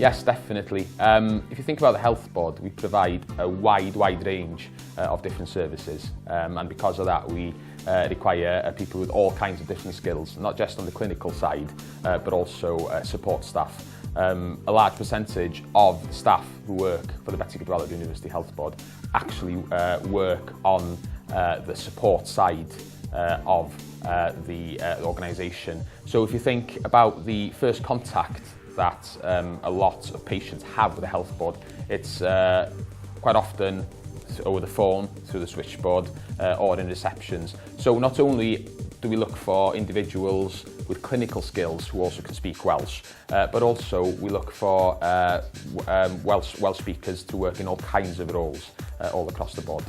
Yes, definitely. If you think about the Health Board, we provide a wide range of different services, and because of that we require people with all kinds of different skills, not just on the clinical side, but also support staff. A large percentage of the staff who work for the Betsi Cadwaladr University Health Board actually work on the support side of the organisation. So if you think about the first contact that a lot of patients have with the Health Board, it's quite often over the phone, through the switchboard, or in receptions. So not only do we look for individuals with clinical skills who also can speak Welsh, but also we look for Welsh speakers to work in all kinds of roles all across the board.